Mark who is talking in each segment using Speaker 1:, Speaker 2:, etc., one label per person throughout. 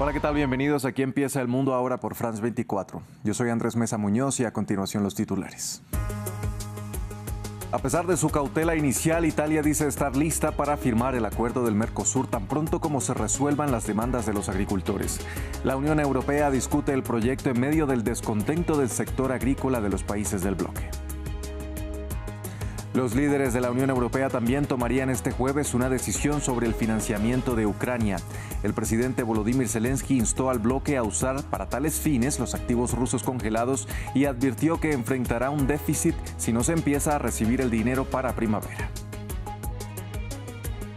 Speaker 1: Hola, ¿qué tal? Bienvenidos. Aquí empieza El Mundo Ahora por France 24. Yo soy Andrés Mesa Muñoz y a continuación los titulares. A pesar de su cautela inicial, Italia dice estar lista para firmar el acuerdo del Mercosur tan pronto como se resuelvan las demandas de los agricultores. La Unión Europea discute el proyecto en medio del descontento del sector agrícola de los países del bloque. Los líderes de la Unión Europea también tomarían este jueves una decisión sobre el financiamiento de Ucrania. El presidente Volodymyr Zelensky instó al bloque a usar para tales fines los activos rusos congelados y advirtió que enfrentará un déficit si no se empieza a recibir el dinero para primavera.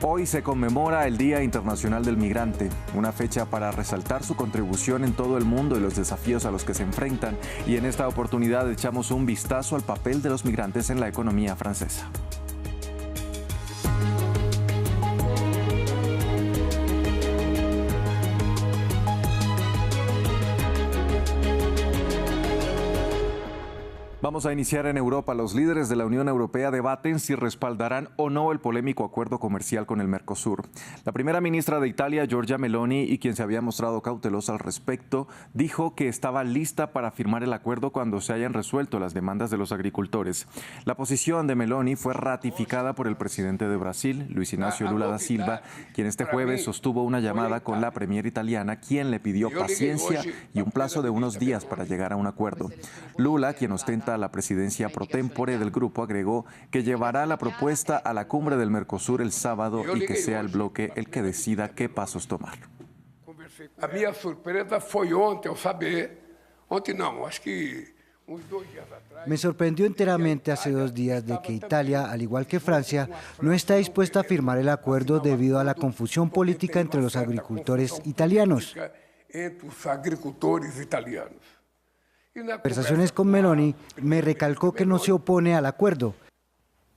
Speaker 1: Hoy se conmemora el Día Internacional del Migrante, una fecha para resaltar su contribución en todo el mundo y los desafíos a los que se enfrentan, y en esta oportunidad echamos un vistazo al papel de los migrantes en la economía francesa. Vamos a iniciar en Europa. Los líderes de la Unión Europea debaten si respaldarán o no el polémico acuerdo comercial con el Mercosur. La primera ministra de Italia, Giorgia Meloni, y quien se había mostrado cautelosa al respecto, dijo que estaba lista para firmar el acuerdo cuando se hayan resuelto las demandas de los agricultores. La posición de Meloni fue ratificada por el presidente de Brasil, Luis Ignacio Lula da Silva, quien este jueves sostuvo una llamada con la premier italiana, quien le pidió paciencia y un plazo de unos días para llegar a un acuerdo. Lula, quien ostenta la presidencia pro tempore del grupo, agregó que llevará la propuesta a la cumbre del Mercosur el sábado y que sea el bloque el que decida qué pasos tomar.
Speaker 2: A minha surpresa foi ontem ao saber, ontem não, acho que uns 2 días atrás.
Speaker 3: Me sorprendió enteramente hace 2 días de que Italia, al igual que Francia, no está dispuesta a firmar el acuerdo debido a la confusión política entre los agricultores italianos.
Speaker 2: Entre os agricultores italianos.
Speaker 3: En conversaciones con Meloni, me recalcó que no se opone al acuerdo.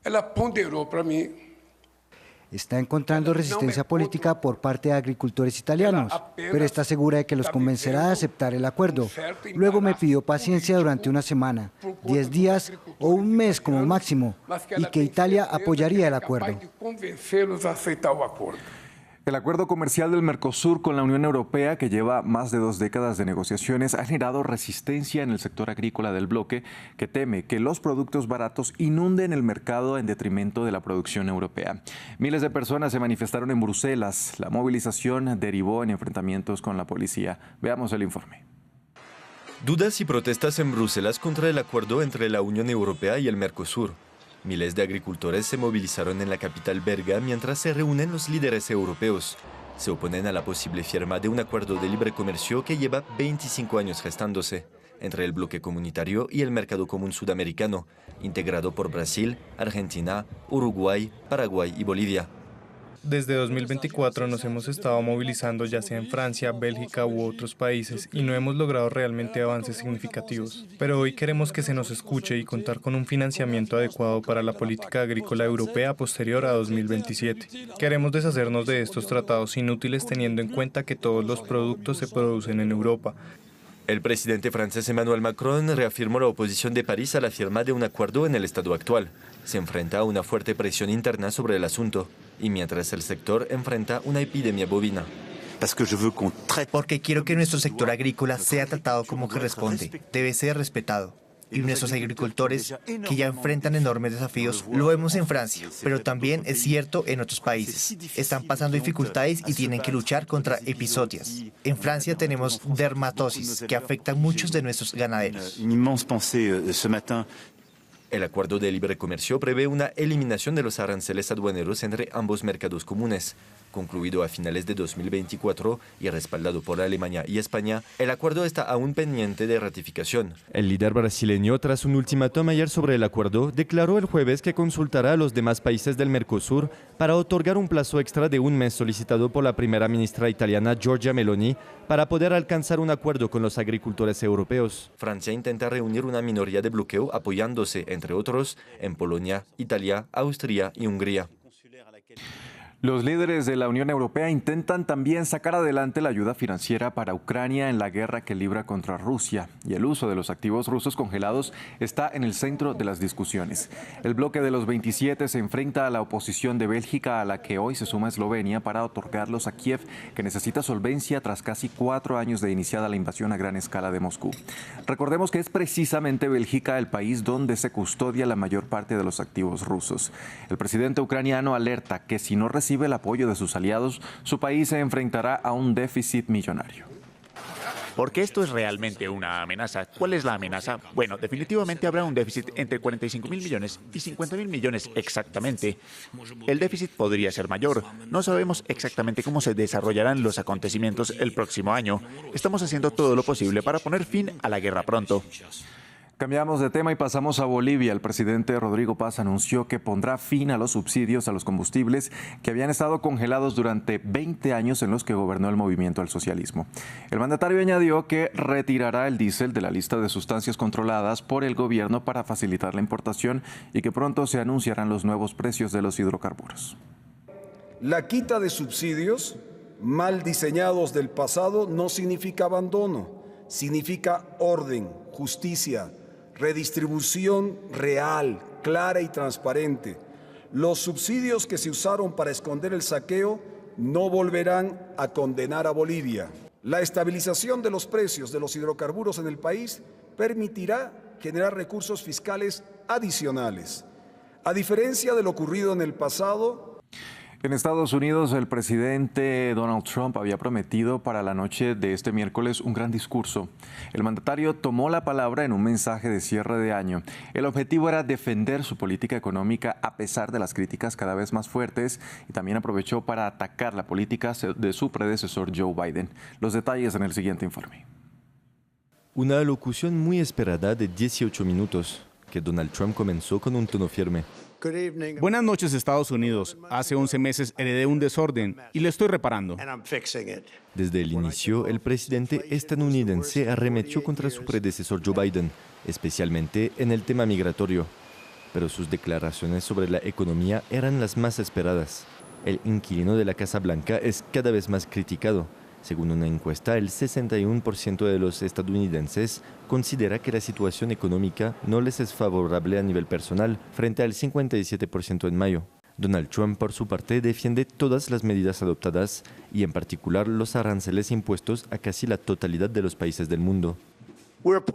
Speaker 2: Ela ponderou para mim.
Speaker 3: Está encontrando resistencia política por parte de agricultores italianos, pero está segura de que los convencerá de aceptar el acuerdo. Luego me pidió paciencia durante una semana, 10 días o un mes como máximo, y que Italia apoyaría el acuerdo.
Speaker 1: El acuerdo comercial del Mercosur con la Unión Europea, que lleva más de 2 décadas de negociaciones, ha generado resistencia en el sector agrícola del bloque, que teme que los productos baratos inunden el mercado en detrimento de la producción europea. Miles de personas se manifestaron en Bruselas. La movilización derivó en enfrentamientos con la policía. Veamos el informe.
Speaker 4: Dudas y protestas en Bruselas contra el acuerdo entre la Unión Europea y el Mercosur. Miles de agricultores se movilizaron en la capital belga mientras se reúnen los líderes europeos. Se oponen a la posible firma de un acuerdo de libre comercio que lleva 25 años gestándose entre el bloque comunitario y el mercado común sudamericano, integrado por Brasil, Argentina, Uruguay, Paraguay y Bolivia.
Speaker 5: Desde 2024 nos hemos estado movilizando ya sea en Francia, Bélgica u otros países y no hemos logrado realmente avances significativos. Pero hoy queremos que se nos escuche y contar con un financiamiento adecuado para la política agrícola europea posterior a 2027. Queremos deshacernos de estos tratados inútiles teniendo en cuenta que todos los productos se producen en Europa.
Speaker 4: El presidente francés Emmanuel Macron reafirmó la oposición de París a la firma de un acuerdo en el estado actual. Se enfrenta a una fuerte presión interna sobre el asunto, y mientras el sector enfrenta una epidemia bovina.
Speaker 6: Porque quiero que nuestro sector agrícola sea tratado como corresponde, debe ser respetado. Y nuestros agricultores, que ya enfrentan enormes desafíos, lo vemos en Francia, pero también es cierto en otros países. Están pasando dificultades y tienen que luchar contra epizootias. En Francia tenemos dermatosis, que afecta a muchos de nuestros ganaderos.
Speaker 4: El acuerdo de libre comercio prevé una eliminación de los aranceles aduaneros entre ambos mercados comunes. Concluido a finales de 2024 y respaldado por Alemania y España, el acuerdo está aún pendiente de ratificación. El líder brasileño, tras un ultimátum ayer sobre el acuerdo, declaró el jueves que consultará a los demás países del Mercosur para otorgar un plazo extra de un mes solicitado por la primera ministra italiana Giorgia Meloni para poder alcanzar un acuerdo con los agricultores europeos. Francia intenta reunir una minoría de bloqueo apoyándose, entre otros, en Polonia, Italia, Austria y Hungría.
Speaker 1: Los líderes de la Unión Europea intentan también sacar adelante la ayuda financiera para Ucrania en la guerra que libra contra Rusia, y el uso de los activos rusos congelados está en el centro de las discusiones. El bloque de los 27 se enfrenta a la oposición de Bélgica, a la que hoy se suma Eslovenia, para otorgarlos a Kiev, que necesita solvencia tras casi 4 años de iniciada la invasión a gran escala de Moscú. Recordemos que es precisamente Bélgica el país donde se custodia la mayor parte de los activos rusos. El presidente ucraniano alerta que si no recibe el apoyo de sus aliados, su país se enfrentará a un déficit millonario.
Speaker 7: Porque esto es realmente una amenaza. ¿Cuál es la amenaza? Bueno, definitivamente habrá un déficit entre 45.000 millones y 50.000 millones exactamente. El déficit podría ser mayor. No sabemos exactamente cómo se desarrollarán los acontecimientos el próximo año. Estamos haciendo todo lo posible para poner fin a la guerra pronto.
Speaker 1: Cambiamos de tema y pasamos a Bolivia. El presidente Rodrigo Paz anunció que pondrá fin a los subsidios a los combustibles que habían estado congelados durante 20 años en los que gobernó el movimiento al socialismo. El mandatario añadió que retirará el diésel de la lista de sustancias controladas por el gobierno para facilitar la importación y que pronto se anunciarán los nuevos precios de los hidrocarburos.
Speaker 8: La quita de subsidios mal diseñados del pasado no significa abandono, significa orden, justicia, redistribución real, clara y transparente. Los subsidios que se usaron para esconder el saqueo no volverán a condenar a Bolivia. La estabilización de los precios de los hidrocarburos en el país permitirá generar recursos fiscales adicionales. A diferencia de lo ocurrido en el pasado,
Speaker 1: en Estados Unidos, el presidente Donald Trump había prometido para la noche de este miércoles un gran discurso. El mandatario tomó la palabra en un mensaje de cierre de año. El objetivo era defender su política económica a pesar de las críticas cada vez más fuertes, y también aprovechó para atacar la política de su predecesor Joe Biden. Los detalles en el siguiente informe.
Speaker 4: Una alocución muy esperada de 18 minutos, que Donald Trump comenzó con un tono firme.
Speaker 9: Buenas noches, Estados Unidos. Hace 11 meses heredé un desorden y lo estoy reparando.
Speaker 4: Desde el inicio, el presidente estadounidense arremetió contra su predecesor Joe Biden, especialmente en el tema migratorio. Pero sus declaraciones sobre la economía eran las más esperadas. El inquilino de la Casa Blanca es cada vez más criticado. Según una encuesta, el 61% de los estadounidenses considera que la situación económica no les es favorable a nivel personal, frente al 57% en mayo. Donald Trump, por su parte, defiende todas las medidas adoptadas y, en particular, los aranceles impuestos a casi la totalidad de los países del mundo.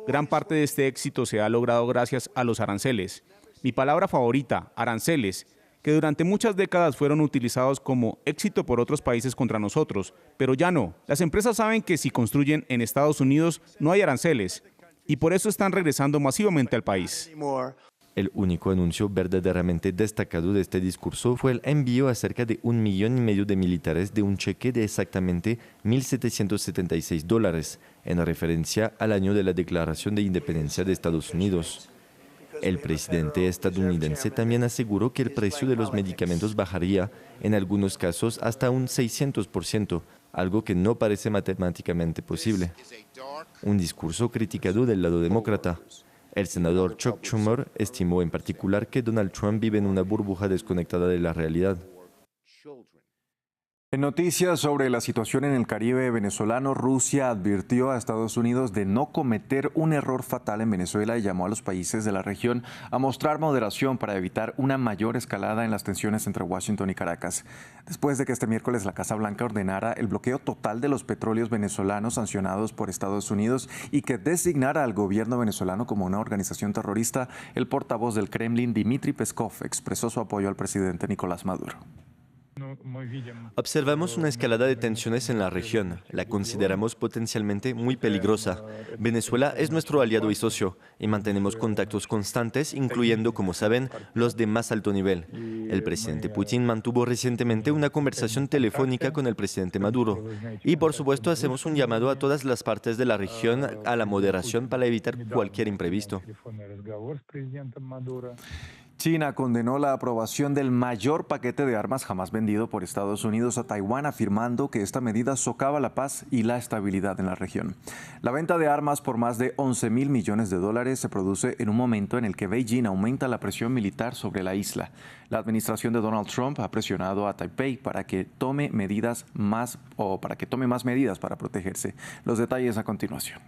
Speaker 9: Gran parte de este éxito se ha logrado gracias a los aranceles. Mi palabra favorita, aranceles, que durante muchas décadas fueron utilizados como éxito por otros países contra nosotros, pero ya no. Las empresas saben que si construyen en Estados Unidos no hay aranceles, y por eso están regresando masivamente al país.
Speaker 4: El único anuncio verdaderamente destacado de este discurso fue el envío a cerca de 1,5 millones de militares de un cheque de exactamente $1,776, en referencia al año de la Declaración de Independencia de Estados Unidos. El presidente estadounidense también aseguró que el precio de los medicamentos bajaría, en algunos casos, hasta un 600%, algo que no parece matemáticamente posible. Un discurso criticado del lado demócrata. El senador Chuck Schumer estimó en particular que Donald Trump vive en una burbuja desconectada de la realidad.
Speaker 1: En noticias sobre la situación en el Caribe venezolano, Rusia advirtió a Estados Unidos de no cometer un error fatal en Venezuela y llamó a los países de la región a mostrar moderación para evitar una mayor escalada en las tensiones entre Washington y Caracas. Después de que este miércoles la Casa Blanca ordenara el bloqueo total de los petróleos venezolanos sancionados por Estados Unidos y que designara al gobierno venezolano como una organización terrorista, el portavoz del Kremlin, Dmitry Peskov, expresó su apoyo al presidente Nicolás Maduro.
Speaker 4: Observamos una escalada de tensiones en la región. La consideramos potencialmente muy peligrosa. Venezuela es nuestro aliado y socio, y mantenemos contactos constantes, incluyendo, como saben, los de más alto nivel. El presidente Putin mantuvo recientemente una conversación telefónica con el presidente Maduro. Y, por supuesto, hacemos un llamado a todas las partes de la región a la moderación para evitar cualquier imprevisto.
Speaker 1: China condenó la aprobación del mayor paquete de armas jamás vendido por Estados Unidos a Taiwán, afirmando que esta medida socava la paz y la estabilidad en la región. La venta de armas por más de 11.000 millones de dólares se produce en un momento en el que Beijing aumenta la presión militar sobre la isla. La administración de Donald Trump ha presionado a Taipei para que tome más medidas para protegerse. Los detalles a continuación.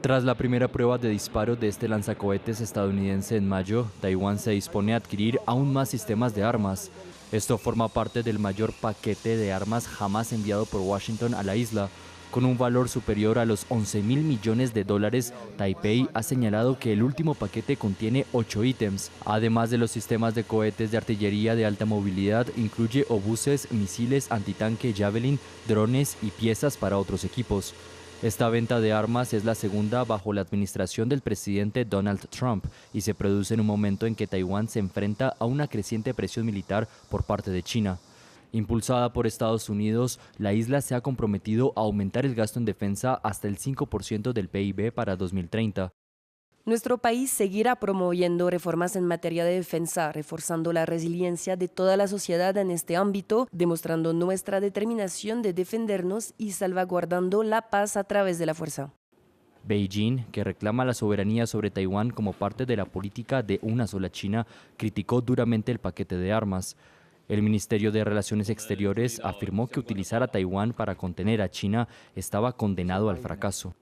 Speaker 10: Tras la primera prueba de disparo de este lanzacohetes estadounidense en mayo, Taiwán se dispone a adquirir aún más sistemas de armas. Esto forma parte del mayor paquete de armas jamás enviado por Washington a la isla. Con un valor superior a los 11.000 millones de dólares, Taipei ha señalado que el último paquete contiene 8 ítems. Además de los sistemas de cohetes de artillería de alta movilidad, incluye obuses, misiles antitanque Javelin, drones y piezas para otros equipos. Esta venta de armas es la segunda bajo la administración del presidente Donald Trump y se produce en un momento en que Taiwán se enfrenta a una creciente presión militar por parte de China. Impulsada por Estados Unidos, la isla se ha comprometido a aumentar el gasto en defensa hasta el 5% del PIB para 2030.
Speaker 11: Nuestro país seguirá promoviendo reformas en materia de defensa, reforzando la resiliencia de toda la sociedad en este ámbito, demostrando nuestra determinación de defendernos y salvaguardando la paz a través de la fuerza.
Speaker 10: Beijing, que reclama la soberanía sobre Taiwán como parte de la política de una sola China, criticó duramente el paquete de armas. El Ministerio de Relaciones Exteriores afirmó que utilizar a Taiwán para contener a China estaba condenado al fracaso.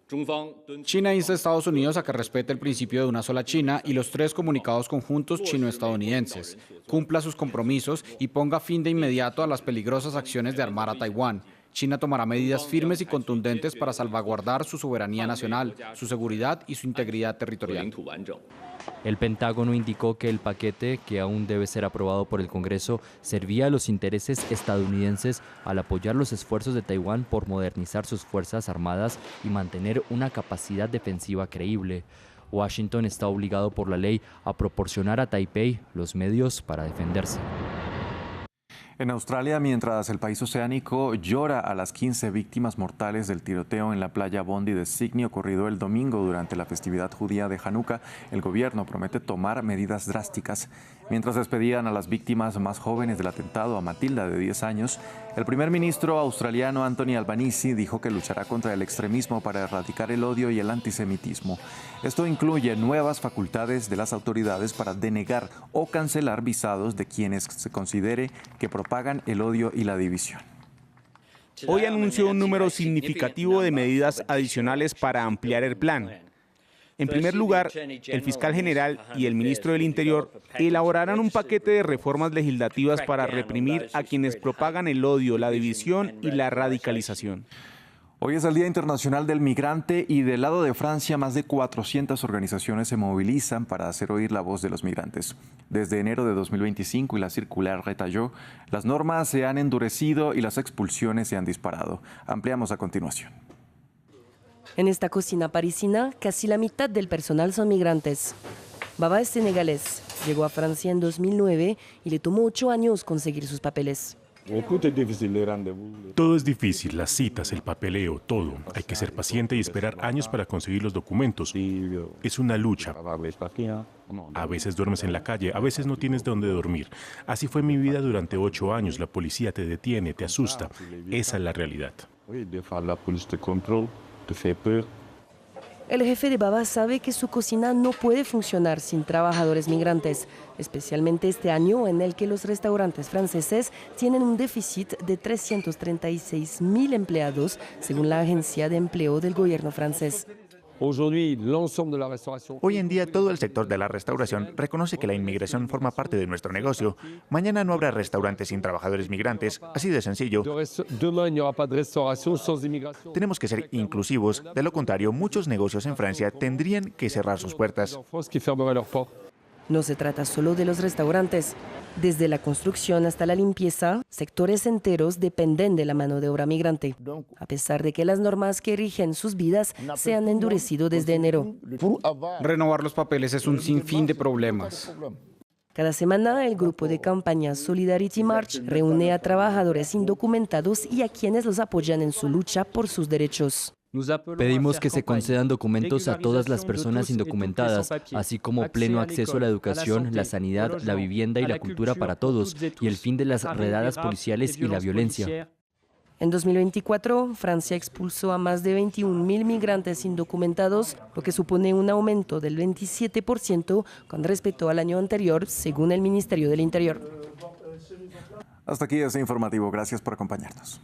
Speaker 12: China insta a Estados Unidos a que respete el principio de una sola China y los 3 comunicados conjuntos chino-estadounidenses, cumpla sus compromisos y ponga fin de inmediato a las peligrosas acciones de armar a Taiwán. China tomará medidas firmes y contundentes para salvaguardar su soberanía nacional, su seguridad y su integridad territorial.
Speaker 10: El Pentágono indicó que el paquete, que aún debe ser aprobado por el Congreso, servía a los intereses estadounidenses al apoyar los esfuerzos de Taiwán por modernizar sus fuerzas armadas y mantener una capacidad defensiva creíble. Washington está obligado por la ley a proporcionar a Taipei los medios para defenderse.
Speaker 1: En Australia, mientras el país oceánico llora a las 15 víctimas mortales del tiroteo en la playa Bondi de Sydney ocurrido el domingo durante la festividad judía de Hanukkah, el gobierno promete tomar medidas drásticas. Mientras despedían a las víctimas más jóvenes del atentado, a Matilda, de 10 años, el primer ministro australiano Anthony Albanese dijo que luchará contra el extremismo para erradicar el odio y el antisemitismo. Esto incluye nuevas facultades de las autoridades para denegar o cancelar visados de quienes se considere que propagan el odio y la división.
Speaker 9: Hoy anunció un número significativo de medidas adicionales para ampliar el plan. En primer lugar, el fiscal general y el ministro del Interior elaborarán un paquete de reformas legislativas para reprimir a quienes propagan el odio, la división y la radicalización.
Speaker 1: Hoy es el Día Internacional del Migrante y del lado de Francia más de 400 organizaciones se movilizan para hacer oír la voz de los migrantes. Desde enero de 2025 y la circular retalló, las normas se han endurecido y las expulsiones se han disparado. Ampliamos a continuación.
Speaker 11: En esta cocina parisina, casi la mitad del personal son migrantes. Baba es senegalés, llegó a Francia en 2009 y le tomó 8 años conseguir sus papeles.
Speaker 13: Todo es difícil, las citas, el papeleo, todo. Hay que ser paciente y esperar años para conseguir los documentos. Es una lucha. A veces duermes en la calle, a veces no tienes dónde dormir. Así fue mi vida durante 8 años. La policía te detiene, te asusta. Esa es la realidad.
Speaker 11: El jefe de Baba sabe que su cocina no puede funcionar sin trabajadores migrantes, especialmente este año en el que los restaurantes franceses tienen un déficit de 336.000 empleados, según la agencia de empleo del gobierno francés.
Speaker 7: Hoy en día todo el sector de la restauración reconoce que la inmigración forma parte de nuestro negocio. Mañana no habrá restaurantes sin trabajadores migrantes, así de sencillo. Tenemos que ser inclusivos, de lo contrario muchos negocios en Francia tendrían que cerrar sus puertas.
Speaker 11: No se trata solo de los restaurantes. Desde la construcción hasta la limpieza, sectores enteros dependen de la mano de obra migrante, a pesar de que las normas que rigen sus vidas se han endurecido desde enero.
Speaker 12: Renovar los papeles es un sinfín de problemas.
Speaker 11: Cada semana, el grupo de campaña Solidarity March reúne a trabajadores indocumentados y a quienes los apoyan en su lucha por sus derechos.
Speaker 10: Pedimos que se concedan documentos a todas las personas indocumentadas, así como pleno acceso a la educación, la sanidad, la vivienda y la cultura para todos, y el fin de las redadas policiales y la violencia.
Speaker 11: En 2024, Francia expulsó a más de 21.000 migrantes indocumentados, lo que supone un aumento del 27% con respecto al año anterior, según el Ministerio del Interior.
Speaker 1: Hasta aquí este informativo. Gracias por acompañarnos.